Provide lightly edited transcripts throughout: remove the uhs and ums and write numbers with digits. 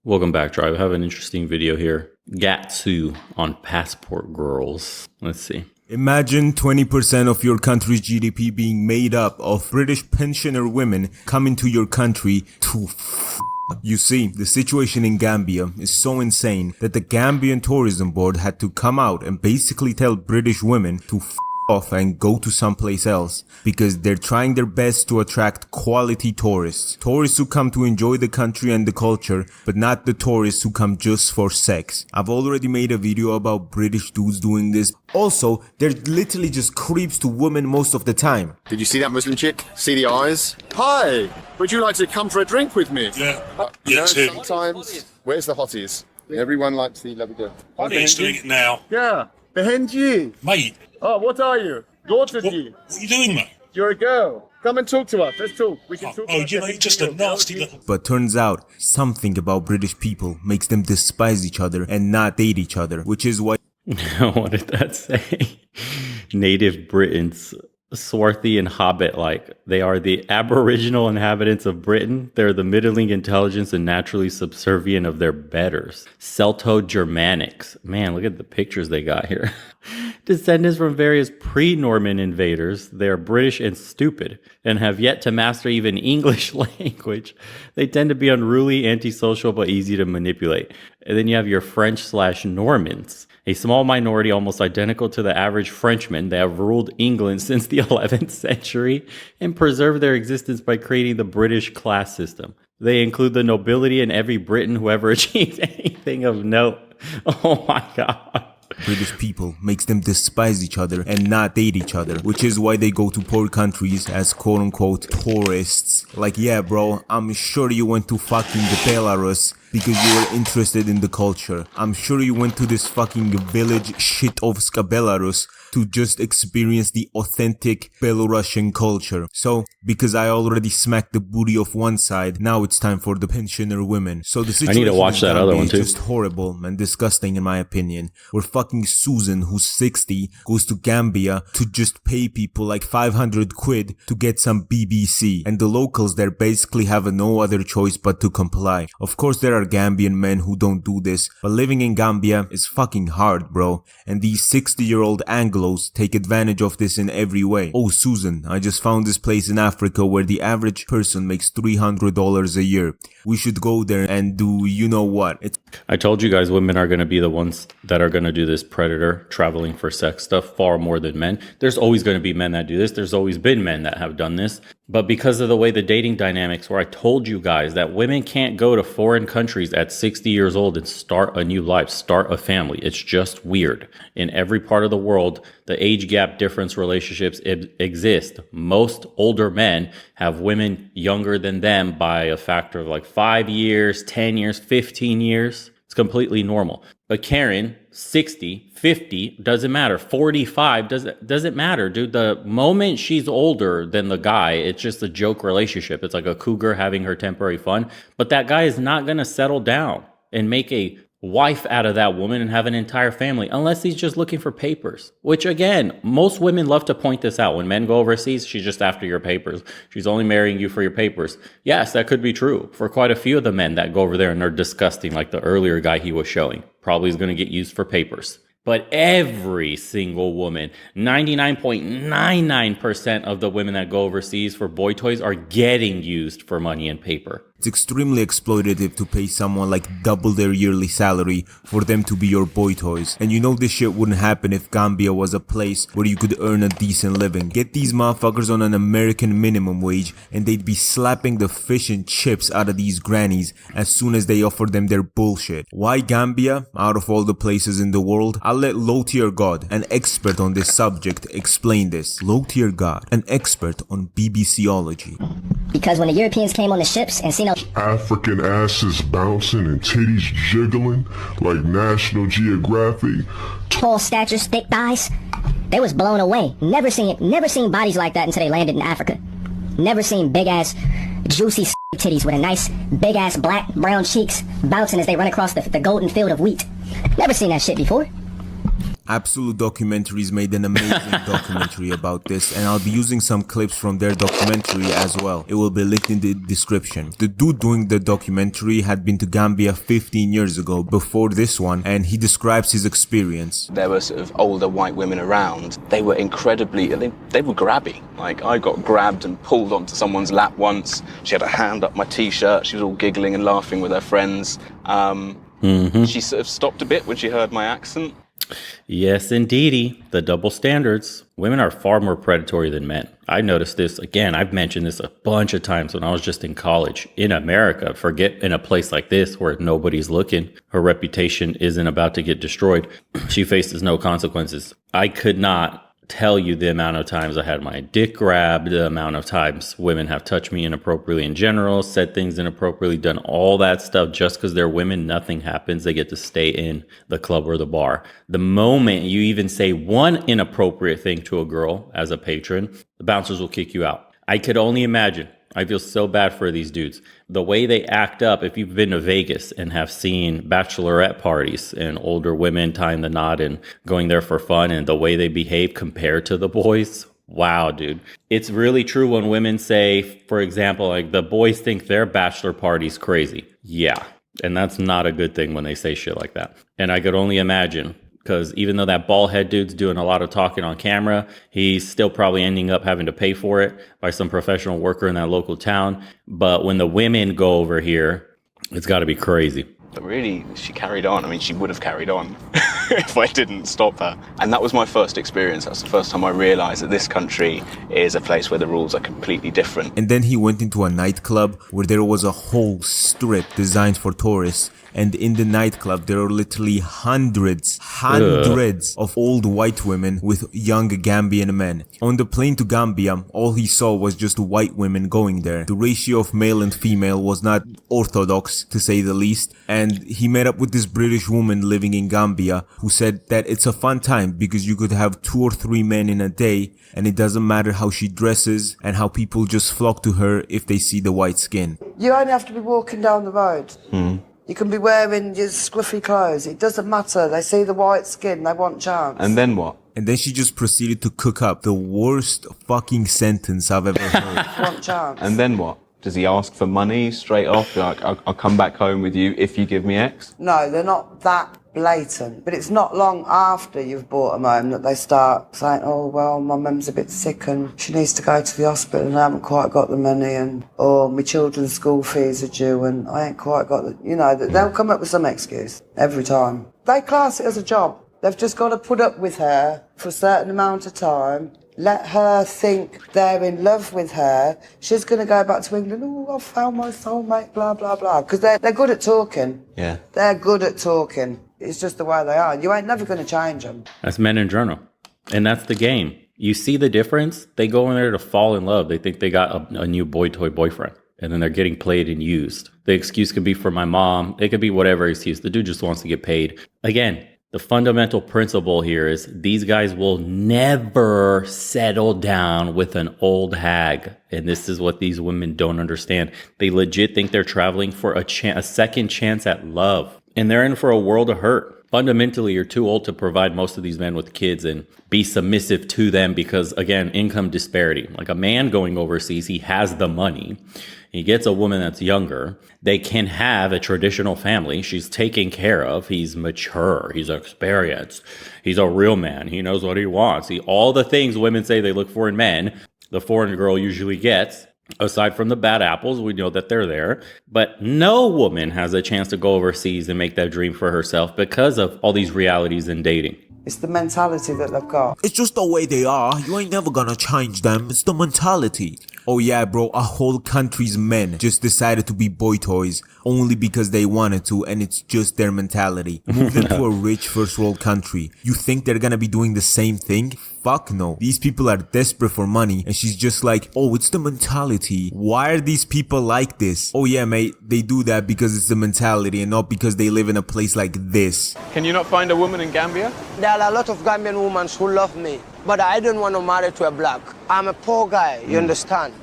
Welcome back, Tribe. I have an interesting video here. Gatsu on passport girls. Let's see. Imagine 20% of your country's GDP being made up of British pensioner women coming to your country to You see, the situation in Gambia is so insane that the Gambian Tourism Board had to come out and basically tell British women to off and go to someplace else because they're trying their best to attract quality tourists. Tourists who come to enjoy the country and the culture, but not the tourists who come just for sex. I've already made a video about British dudes doing this. Also, they're literally just creeps to women most of the time. Did you see that Muslim chick? See the eyes? Hi! Would you like to come for a drink with me? Yeah. You know, Too. sometimes... Where's the hotties? Everyone likes the lovely girl. He's doing it now. Yeah. Behind you. Mate, Oh, what are you? Daughter what to you. are you doing, mate? You're a girl. Come and talk to us. Let's talk. We can talk Oh, about you know, you're just a nasty little... But turns out, something about British people makes them despise each other and not date each other, which is why What did that say? Native Britons, swarthy and hobbit-like. They are the aboriginal inhabitants of Britain. They're the middling intelligence and naturally subservient of their betters. Celto-Germanics. Man, look at the pictures they got here. Descendants from various pre-Norman invaders. They are British and stupid and have yet to master even English language. They tend to be unruly, antisocial, but easy to manipulate. And then you have your French/Normans. A small minority almost identical to the average Frenchman. They have ruled England since the 11th century and preserved their existence by creating the British class system. They include the nobility and every Briton who ever achieved anything of note. Oh my God. British people makes them despise each other and not date each other, which is why they go to poor countries as quote-unquote tourists. Like, yeah bro, I'm sure you went to fucking Belarus because you were interested in the culture. I'm sure you went to this fucking village Shitovska, Belarus to just experience the authentic Belarusian culture. So, because I already smacked the booty of one side, now it's time for the pensioner women. So the situation I need to watch that other one is too. just horrible and disgusting in my opinion. Where fucking Susan, who's 60, goes to Gambia to just pay people like 500 quid to get some BBC. And the locals there basically have no other choice but to comply. Of course there are Gambian men who don't do this, but living in Gambia is fucking hard, bro. And these 60-year-old Anglos take advantage of this in every way. Oh Susan, I just found this place in Africa where the average person makes $300 a year. We should go there and do you know what. I told you guys women are going to be the ones that are going to do this predator traveling for sex stuff far more than men. There's always going to be men that do this. There's always been men that have done this. But because of the way the dating dynamics, where I told you guys that women can't go to foreign countries at 60 years old and start a new life, start a family. It's just weird. In every part of the world, the age gap difference relationships exist. Most older men have women younger than them by a factor of like 5 years, 10 years, 15 years. It's completely normal. But Karen, 60, 50, doesn't matter. 45, doesn't matter, dude. The moment she's older than the guy, it's just a joke relationship. It's like a cougar having her temporary fun. But that guy is not going to settle down and make a wife out of that woman and have an entire family unless he's just looking for papers, which again, most women love to point this out. When men go overseas, she's just after your papers. She's only marrying you for your papers. Yes, that could be true for quite a few of the men that go over there and they're disgusting, like the earlier guy he was showing. Probably is going to get used for papers. But every single woman, 99.99% of the women that go overseas for boy toys are getting used for money and paper. It's extremely exploitative to pay someone like double their yearly salary for them to be your boy toys. And you know this shit wouldn't happen if Gambia was a place where you could earn a decent living. Get these motherfuckers on an American minimum wage and they'd be slapping the fish and chips out of these grannies as soon as they offer them their bullshit. Why Gambia? Out of all the places in the world, I'll let Low Tier God, an expert on this subject, explain this. Low Tier God, an expert on BBCology. Because when the Europeans came on the ships and seen African asses bouncing and titties jiggling like National Geographic. tall statures, thick thighs, they was blown away. Never seen bodies like that until they landed in Africa. Never seen big ass, juicy titties with a nice big ass black brown cheeks bouncing as they run across the golden field of wheat. Never seen that shit before. Absolute Documentaries made an amazing documentary about this, and I'll be using some clips from their documentary as well. It will be linked in the description. The dude doing the documentary had been to Gambia 15 years ago, before this one, and he describes his experience. There were sort of older white women around. They were incredibly, they were grabby. Like, I got grabbed and pulled onto someone's lap once. She had a hand up my t-shirt. She was all giggling and laughing with her friends. She sort of stopped a bit when she heard my accent. Yes, indeedy. The double standards. Women are far more predatory than men. I noticed this. Again, I've mentioned this a bunch of times when I was just in college. In America, forget in a place like this where nobody's looking. Her reputation isn't about to get destroyed. She faces no consequences. I could not tell you the amount of times I had my dick grabbed, the amount of times women have touched me inappropriately in general, said things inappropriately, done all that stuff just because they're women. Nothing happens. They get to stay in the club or the bar. The moment you even say one inappropriate thing to a girl as a patron, the bouncers will kick you out. I could only imagine. I feel so bad for these dudes. The way they act up, if you've been to Vegas and have seen bachelorette parties and older women tying the knot and going there for fun, and the way they behave compared to the boys, wow, dude. It's really true when women say, for example, like the boys think their bachelor party's crazy. Yeah, and that's not a good thing when they say shit like that. And I could only imagine, because even though that bald head dude's doing a lot of talking on camera, he's still probably ending up having to pay for it by some professional worker in that local town. But when the women go over here, it's got to be crazy. But really, she carried on. I mean, she would have carried on if I didn't stop her. And that was my first experience. That's the first time I realized that this country is a place where the rules are completely different. And then he went into a nightclub where there was a whole strip designed for tourists. And in the nightclub, there are literally hundreds of old white women with young Gambian men. On the plane to Gambia, all he saw was just white women going there. The ratio of male and female was not orthodox, to say the least. And he met up with this British woman living in Gambia who said that it's a fun time because you could have 2 or 3 men in a day, and it doesn't matter how she dresses and how people just flock to her if they see the white skin. You only have to be walking down the road. You can be wearing your scruffy clothes. It doesn't matter. They see the white skin. They want chance. And then what? And then she just proceeded to cook up the worst fucking sentence I've ever heard. Want chance. And then what? Does he ask for money straight off? Like, I'll come back home with you if you give me X? No, they're not that blatant. But it's not long after you've brought them home that they start saying, oh, well, my mum's a bit sick and she needs to go to the hospital and I haven't quite got the money, and or my children's school fees are due and I ain't quite got the... You know, they'll come up with some excuse every time. They class it as a job. They've just got to put up with her for a certain amount of time, let her think they're in love with her. She's going to go back to England, oh, I found my soulmate, blah, blah, blah. Because they're good at talking. Yeah. They're good at talking. It's just the way they are. You ain't never going to change them. That's men in general. And that's the game. You see the difference? They go in there to fall in love. They think they got a new boy toy boyfriend. And then they're getting played and used. The excuse could be for my mom. It could be whatever excuse. The dude just wants to get paid. Again, the fundamental principle here is these guys will never settle down with an old hag. And this is what these women don't understand. They legit think they're traveling for a second chance at love. And they're in for a world of hurt. Fundamentally, you're too old to provide most of these men with kids and be submissive to them because, again, income disparity. Like a man going overseas, he has the money. He gets a woman that's younger. They can have a traditional family. She's taken care of. He's mature. He's experienced. He's a real man. He knows what he wants. All the things women say they look for in men, the foreign girl usually gets. Aside from the bad apples, we know that they're there. But no woman has a chance to go overseas and make that dream for herself because of all these realities in dating. It's the mentality that they've got. It's just the way they are. You ain't never gonna change them. It's the mentality. Oh yeah, bro, a whole country's men just decided to be boy toys only because they wanted to, and it's just their mentality. Moved into a rich first world country. You think they're gonna be doing the same thing? Fuck no. These people are desperate for money, and she's just like, oh, it's the mentality. Why are these people like this? Oh yeah, mate, they do that because it's the mentality and not because they live in a place like this. Can you not find a woman in Gambia? There are a lot of Gambian women who love me, but I don't want to marry to a black. I'm a poor guy, you understand?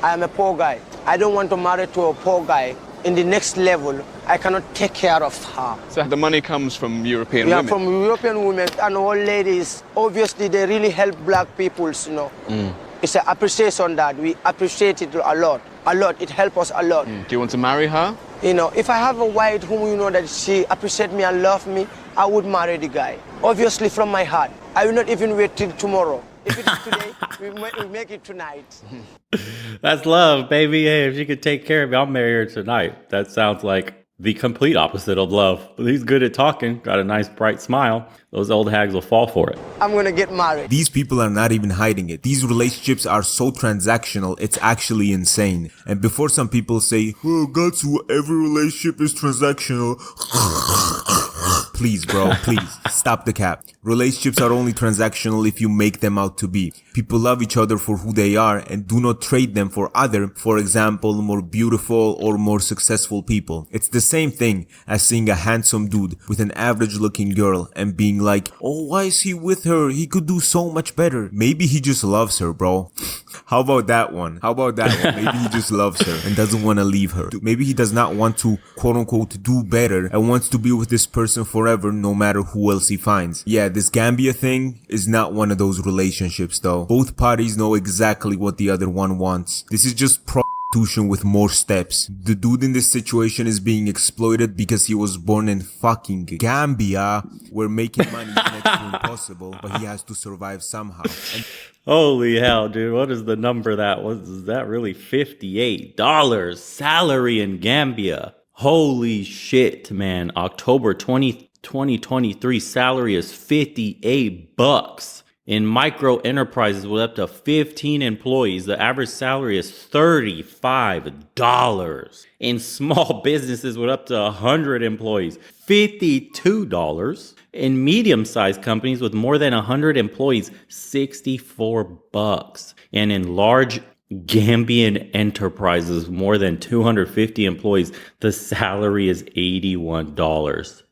I am a poor guy. I don't want to marry to a poor guy. In the next level, I cannot take care of her. So the money comes from European Yeah, women? from European women and old ladies. Obviously, they really help black peoples, you know. It's an appreciation that we appreciate it a lot. A lot. It helps us a lot. Do you want to marry her? You know, if I have a wife whom you know that she appreciate me and love me, I would marry the guy. Obviously, from my heart. I will not even wait till tomorrow. If it's today, we make it tonight. That's love, baby. Hey, if she could take care of me, I'll marry her tonight. That sounds like the complete opposite of love. But he's good at talking, got a nice bright smile. Those old hags will fall for it. I'm gonna get married. These people are not even hiding it. These relationships are so transactional, it's actually insane. And before some people say, oh, God's every relationship is transactional. Please, bro, please, stop the cap. Relationships are only transactional if you make them out to be. People love each other for who they are and do not trade them for other, for example, more beautiful or more successful people. It's the same thing as seeing a handsome dude with an average looking girl and being like, oh, why is he with her? He could do so much better. Maybe he just loves her, bro. How about that one? Maybe he just loves her and doesn't want to leave her. Maybe he does not want to, quote unquote, do better and wants to be with this person forever no matter who else he finds. Yeah, this Gambia thing is not one of those relationships though. Both parties know exactly what the other one wants. This is just prostitution with more steps. The dude in this situation is being exploited because he was born in fucking Gambia, where making money is next to impossible, but he has to survive somehow. And Holy hell, dude. What is the number that was? Is that really $58 salary in Gambia? Holy shit, man. October 2023 salary is $58. In micro enterprises with up to 15 employees, the average salary is $35. In small businesses with up to 100 employees, $52. In medium-sized companies with more than 100 employees, $64. And in large Gambian enterprises, more than 250 employees, the salary is $81.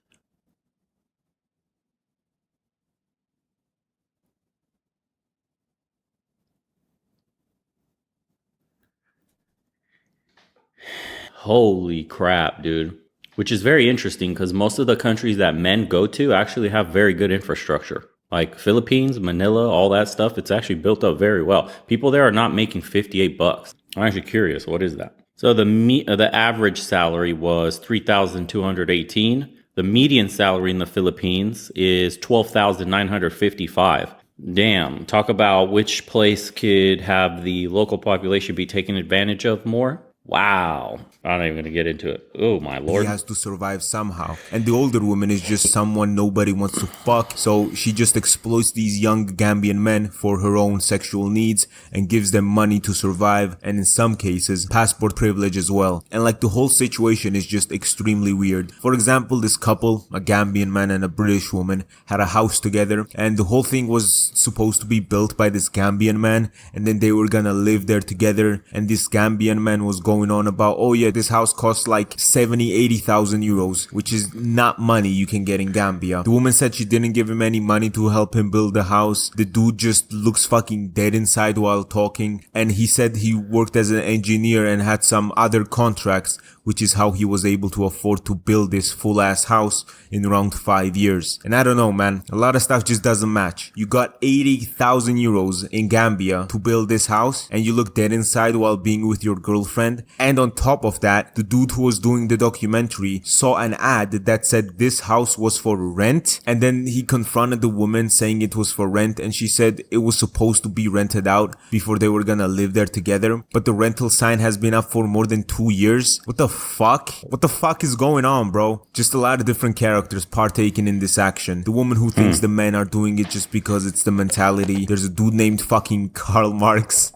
Holy crap, dude. Which is very interesting because most of the countries that men go to actually have very good infrastructure. Like Philippines, Manila, all that stuff, it's actually built up very well. People there are not making $58. I'm actually curious, what is that? So the average salary was $3,218. The median salary in the Philippines is $12,955. Damn, talk about which place could have the local population be taken advantage of more. Wow. I'm not even going to get into it. Oh, my Lord. He has to survive somehow. And the older woman is just someone nobody wants to fuck. So she just exploits these young Gambian men for her own sexual needs and gives them money to survive. And in some cases, passport privilege as well. And like the whole situation is just extremely weird. For example, this couple, a Gambian man and a British woman, had a house together. And the whole thing was supposed to be built by this Gambian man. And then they were gonna live there together. And this Gambian man was going on about, oh yeah, this house costs like 80,000 euros, which is not money you can get in Gambia. The woman said she didn't give him any money to help him build the house. The dude just looks fucking dead inside while talking. And he said he worked as an engineer and had some other contracts, which is how he was able to afford to build this full ass house in around 5 years. And I don't know, man, a lot of stuff just doesn't match. You got 80,000 euros in Gambia to build this house and you look dead inside while being with your girlfriend. And on top of that, the dude who was doing the documentary saw an ad that said this house was for rent. And then he confronted the woman saying it was for rent. And she said it was supposed to be rented out before they were gonna live there together. But the rental sign has been up for more than 2 years. What the fuck? What the fuck is going on, bro? Just a lot of different characters partaking in this action. The woman who thinks the men are doing it just because it's the mentality. There's a dude named fucking Karl Marx.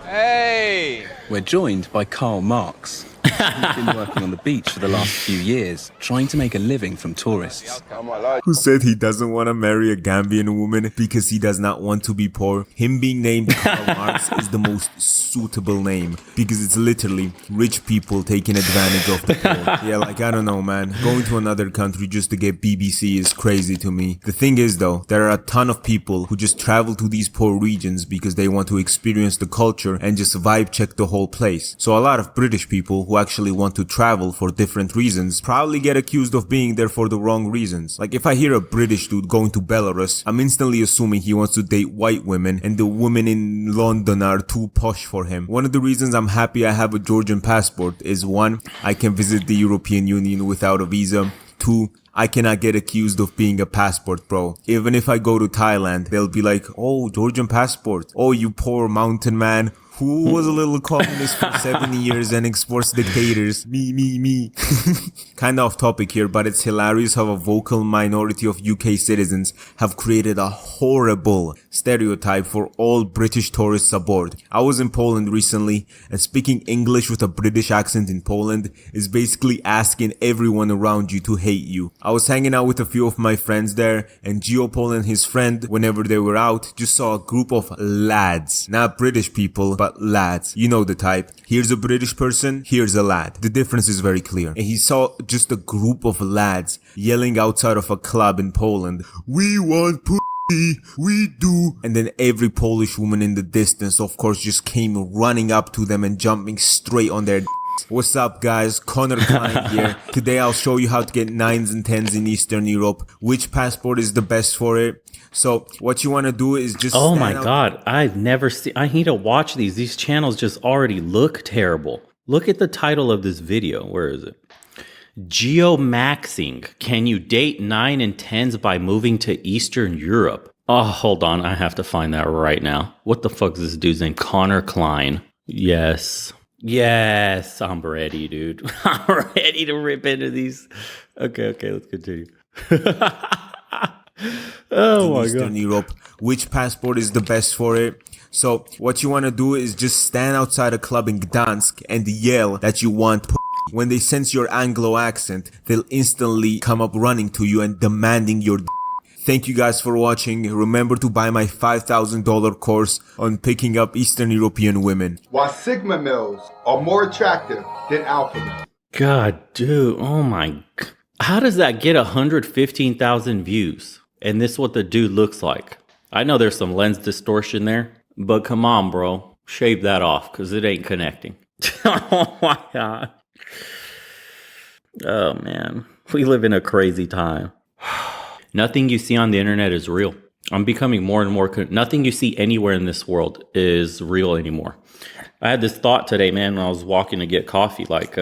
Hey! We're joined by Karl Marx. He's been working on the beach for the last few years, trying to make a living from tourists. Who said he doesn't want to marry a Gambian woman because he does not want to be poor. Him being named Karl Marx is the most suitable name because it's literally rich people taking advantage of the poor. Yeah, like, I don't know, man. Going to another country just to get BBC is crazy to me. The thing is, though, there are a ton of people who just travel to these poor regions because they want to experience the culture and just vibe check the whole place. So a lot of British people who actually want to travel for different reasons probably get accused of being there for the wrong reasons. Like if I hear a British dude going to Belarus, I'm instantly assuming he wants to date white women and the women in London are too posh for him. One of the reasons I'm happy I have a Georgian passport is 1, I can visit the European Union without a visa. 2, I cannot get accused of being a passport bro. Even if I go to Thailand, they'll be like, oh, Georgian passport. Oh, you poor mountain man who was a little communist for 70 years and exports dictators. Me. Kind of off topic here, but it's hilarious how a vocal minority of UK citizens have created a horrible stereotype for all British tourists aboard. I was in Poland recently, and speaking English with a British accent in Poland is basically asking everyone around you to hate you. I was hanging out with a few of my friends there, and Geopol and his friend, whenever they were out, just saw a group of lads. Not British people, but lads. You know the type. Here's a British person, here's a lad. The difference is very clear. And he saw just a group of lads yelling outside of a club in Poland, "We want pussy, we do." And then every Polish woman in the distance, of course, just came running up to them and jumping straight on their What's up guys, Connor Klein here. Today I'll show you how to get 9s and 10s in Eastern Europe, which passport is the best for it. So what you want to do is just oh my god, I've never seen, I need to watch these channels just already look terrible. Look at the title of this video. Where is it? Geomaxing, can you date 9 and 10s by moving to Eastern Europe? Oh, hold on, I have to find that right now. What the fuck is this dude's name? Connor Klein. Yes, I'm ready, dude. I'm ready to rip into these. Okay, let's continue. Oh my Eastern god. Europe, which passport is the best for it? So what you want to do is just stand outside a club in Gdansk and yell that you want When they sense your Anglo accent, they'll instantly come up running to you and demanding your Thank you guys for watching. Remember to buy my $5,000 course on picking up Eastern European women. Why Sigma males are more attractive than alpha males. God, dude. Oh my. How does that get 115,000 views? And this is what the dude looks like. I know there's some lens distortion there, but come on, bro. Shave that off because it ain't connecting. Oh my God. Oh man. We live in a crazy time. Nothing you see on the internet is real. I'm becoming more and more, nothing you see anywhere in this world is real anymore. I had this thought today, man, when I was walking to get coffee, like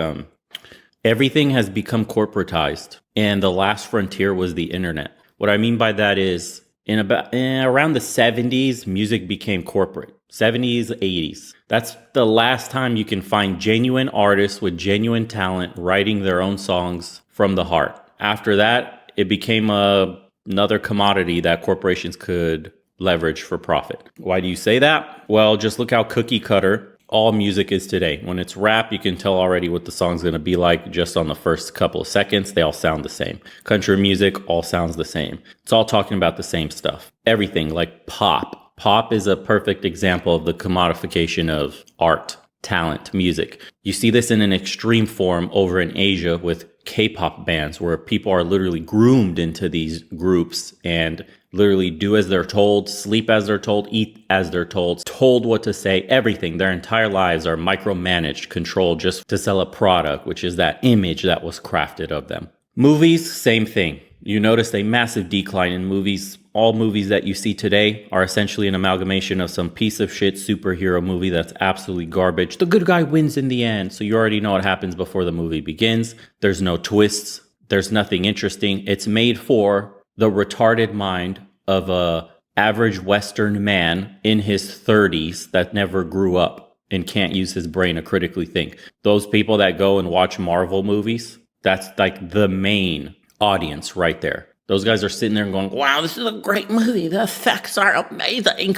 everything has become corporatized and the last frontier was the internet. What I mean by that is around the 70s, music became corporate. 70s, 80s. That's the last time you can find genuine artists with genuine talent writing their own songs from the heart. After that, it became another commodity that corporations could leverage for profit. Why do you say that? Well, just look how cookie cutter all music is today. When it's rap, you can tell already what the song's going to be like just on the first couple of seconds. They all sound the same. Country music all sounds the same. It's all talking about the same stuff. Everything like pop. Pop is a perfect example of the commodification of art, talent, music. You see this in an extreme form over in Asia with K-pop bands where people are literally groomed into these groups and literally do as they're told, sleep as they're told, eat as they're told what to say, everything. Their entire lives are micromanaged, controlled just to sell a product, which is that image that was crafted of them. Movies, same thing. You notice a massive decline in movies. All movies that you see today are essentially an amalgamation of some piece of shit superhero movie that's absolutely garbage. The good guy wins in the end, so you already know what happens before the movie begins. There's no twists. There's nothing interesting. It's made for the retarded mind of a average Western man in his 30s that never grew up and can't use his brain to critically think. Those people that go and watch Marvel movies, that's like the main audience right there. Those guys are sitting there and going, wow, this is a great movie. The effects are amazing.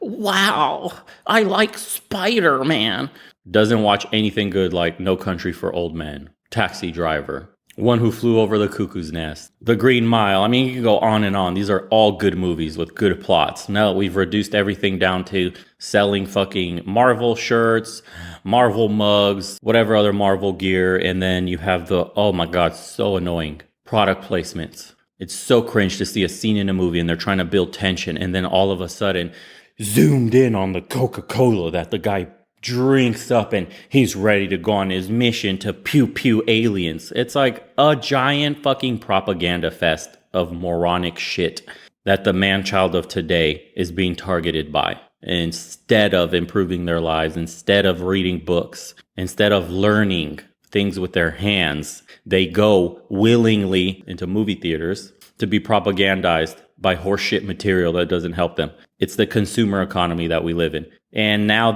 Wow, I like Spider-Man. Doesn't watch anything good like No Country for Old Men, Taxi Driver, One Who Flew Over the Cuckoo's Nest, The Green Mile. I mean, you can go on and on. These are all good movies with good plots. No, we've reduced everything down to selling fucking Marvel shirts, Marvel mugs, whatever other Marvel gear. And then you have the, oh my God, so annoying product placements. It's so cringe to see a scene in a movie and they're trying to build tension and then all of a sudden zoomed in on the Coca-Cola that the guy drinks up, and he's ready to go on his mission to pew pew aliens. It's like a giant fucking propaganda fest of moronic shit that the man-child of today is being targeted by. Instead of improving their lives, instead of reading books, instead of learning things with their hands, they go willingly into movie theaters to be propagandized by horseshit material that doesn't help them. It's the consumer economy that we live in. And now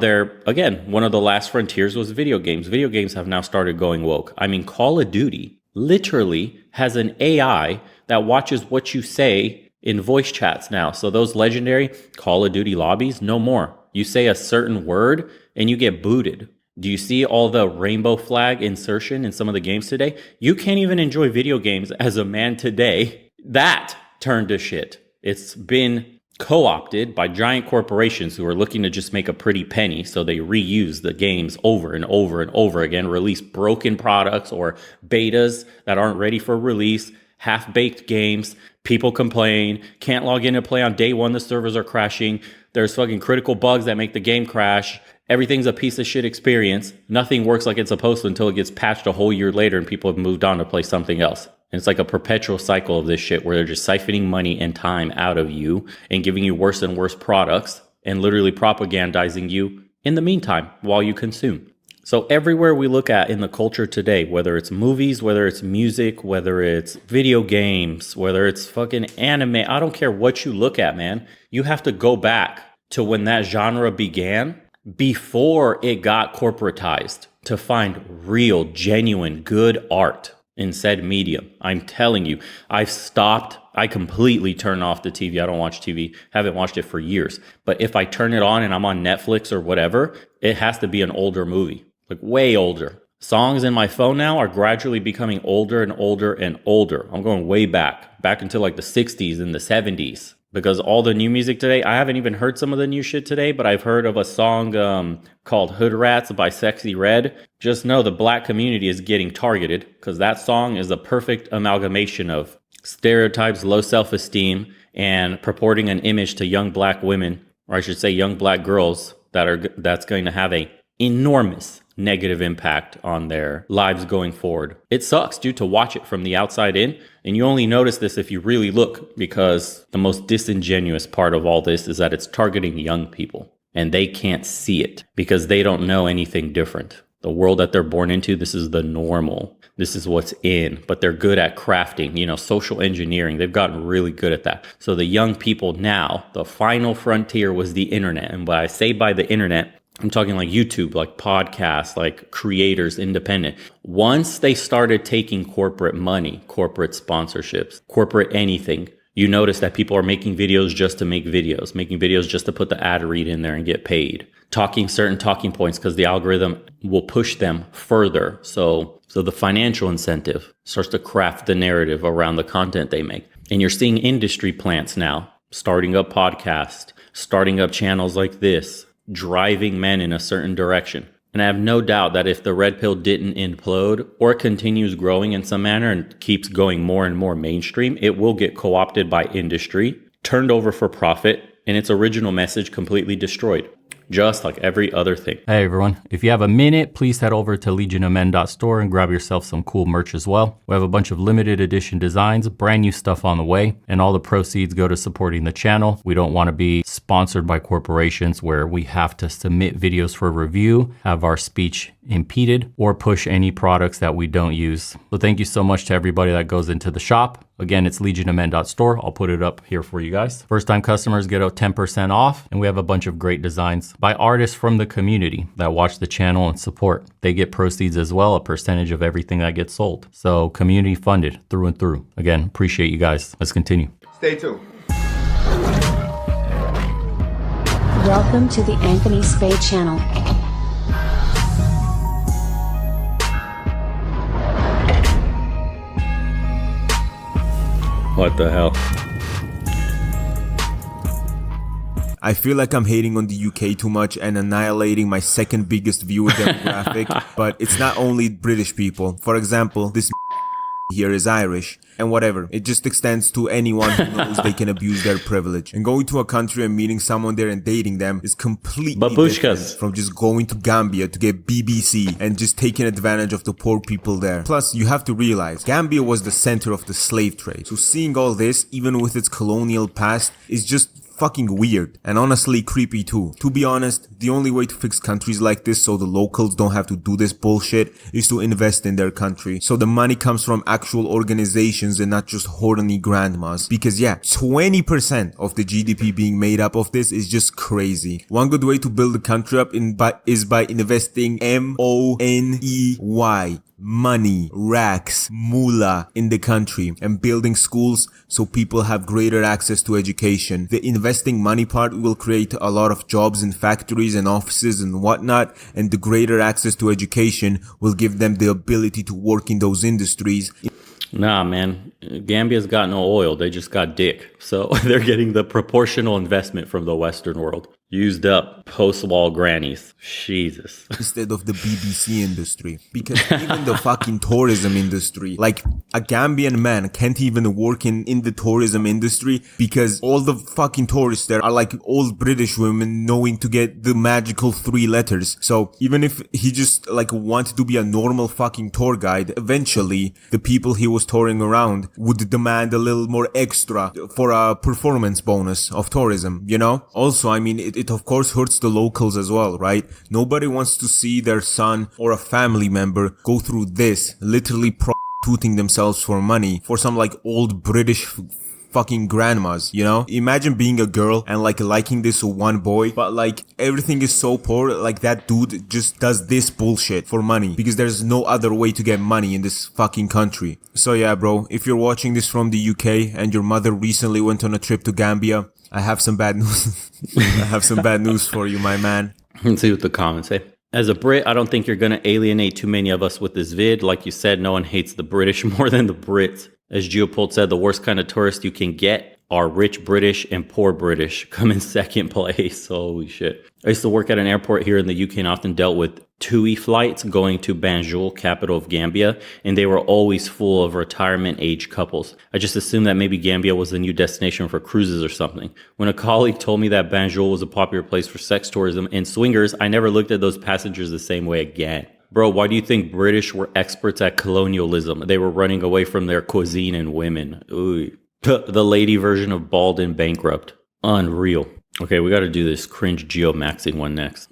again, one of the last frontiers was video games. Video games have now started going woke. I mean, Call of Duty literally has an AI that watches what you say in voice chats now. So those legendary Call of Duty lobbies, no more. You say a certain word and you get booted. Do you see all the rainbow flag insertion in some of the games today? You can't even enjoy video games as a man today. That turned to shit. It's been co-opted by giant corporations who are looking to just make a pretty penny, so they reuse the games over and over and over again, release broken products or betas that aren't ready for release, half-baked games. People complain, can't log in to play on day one, the servers are crashing, there's fucking critical bugs that make the game crash, everything's a piece of shit experience, nothing works like it's supposed to until it gets patched a whole year later and people have moved on to play something else. And it's like a perpetual cycle of this shit where they're just siphoning money and time out of you and giving you worse and worse products and literally propagandizing you in the meantime while you consume. So everywhere we look at in the culture today, whether it's movies, whether it's music, whether it's video games, whether it's fucking anime, I don't care what you look at, man. You have to go back to when that genre began before it got corporatized to find real, genuine, good art in said medium. I'm telling you, I completely turn off the TV. I don't watch TV. Haven't watched it for years. But if I turn it on and I'm on Netflix or whatever, it has to be an older movie, like way older. Songs in my phone now are gradually becoming older and older and older. I'm going way back into like the 60s and the 70s. Because all the new music today, I haven't even heard some of the new shit today, but I've heard of a song called Hood Rats by Sexy Red. Just know the black community is getting targeted because that song is a perfect amalgamation of stereotypes, low self-esteem, and purporting an image to young black women, or I should say young black girls, that's going to have a enormous negative impact on their lives going forward. It sucks, dude, to watch it from the outside in. And you only notice this if you really look, because the most disingenuous part of all this is that it's targeting young people and they can't see it because they don't know anything different. The world that they're born into, this is the normal. This is what's in, but they're good at crafting, social engineering. They've gotten really good at that. So the young people now, the final frontier was the internet. And when I say by the internet, I'm talking like YouTube, like podcasts, like creators, independent. Once they started taking corporate money, corporate sponsorships, corporate anything, you notice that people are making videos just to make videos, making videos just to put the ad read in there and get paid, talking certain talking points because the algorithm will push them further. So the financial incentive starts to craft the narrative around the content they make. And you're seeing industry plants now starting up podcasts, starting up channels like this, driving men in a certain direction. And I have no doubt that if the red pill didn't implode or continues growing in some manner and keeps going more and more mainstream, it will get co-opted by industry, turned over for profit, and its original message completely destroyed. Just like every other thing. Hey everyone, if you have a minute, please head over to legionofmen.store and grab yourself some cool merch as well. We have a bunch of limited edition designs, brand new stuff on the way, and all the proceeds go to supporting the channel. We don't want to be sponsored by corporations where we have to submit videos for review, have our speech impeded, or push any products that we don't use. So thank you so much to everybody that goes into the shop. Again, it's legionofmen.store. I'll put it up here for you guys. First time customers get a 10% off, and we have a bunch of great designs by artists from the community that watch the channel and support. They get proceeds as well, a percentage of everything that gets sold. So community funded through and through. Again, appreciate you guys. Let's continue. Stay tuned. Welcome to the Anthony Spade channel. What the hell? I feel like I'm hating on the UK too much and annihilating my second biggest viewer demographic, but it's not only British people. For example, this here is Irish. And whatever, it just extends to anyone who knows they can abuse their privilege. And going to a country and meeting someone there and dating them is completely different from just going to Gambia to get BBC and just taking advantage of the poor people there. Plus, you have to realize, Gambia was the center of the slave trade. So seeing all this, even with its colonial past, is just fucking weird and honestly creepy too. To be honest, the only way to fix countries like this so the locals don't have to do this bullshit is to invest in their country. So the money comes from actual organizations and not just horny grandmas. Because yeah, 20% of the GDP being made up of this is just crazy. One good way to build the country up is by investing money, money, racks, moolah in the country and building schools so people have greater access to education. The investing money part will create a lot of jobs in factories and offices and whatnot, and the greater access to education will give them the ability to work in those industries. Nah, man. Gambia's got no oil. They just got dick. So they're getting the proportional investment from the Western world. Used up post-wall grannies. Jesus. Instead of the BBC industry. Because even the fucking tourism industry, like a Gambian man can't even work in the tourism industry because all the fucking tourists there are like old British women knowing to get the magical 3 letters. So even if he just like wanted to be a normal fucking tour guide, eventually the people he was touring around would demand a little more extra for a performance bonus of tourism, you know? Also, I mean, it of course hurts the locals as well, right? Nobody wants to see their son or a family member go through this, literally prostituting themselves for money for some like old British fucking grandmas, you know? Imagine being a girl and like liking this one boy, but like everything is so poor, like that dude just does this bullshit for money because there's no other way to get money in this fucking country. So yeah, bro, if you're watching this from the UK and your mother recently went on a trip to Gambia, I have some bad news. I have some bad news for you, my man. Let's see what the comments say. As a Brit, I don't think you're going to alienate too many of us with this vid. Like you said, no one hates the British more than the Brits. As Geopold said, the worst kind of tourist you can get are rich British and poor British. Come in second place. Holy shit. I used to work at an airport here in the UK and often dealt with TUI flights going to Banjul, capital of Gambia, and they were always full of retirement age couples. I just assumed that maybe Gambia was the new destination for cruises or something. When a colleague told me that Banjul was a popular place for sex tourism and swingers, I never looked at those passengers the same way again. Bro, why do you think British were experts at colonialism? They were running away from their cuisine and women. Ooh. The lady version of bald and bankrupt. Unreal. Okay, we got to do this cringe geomaxing one next.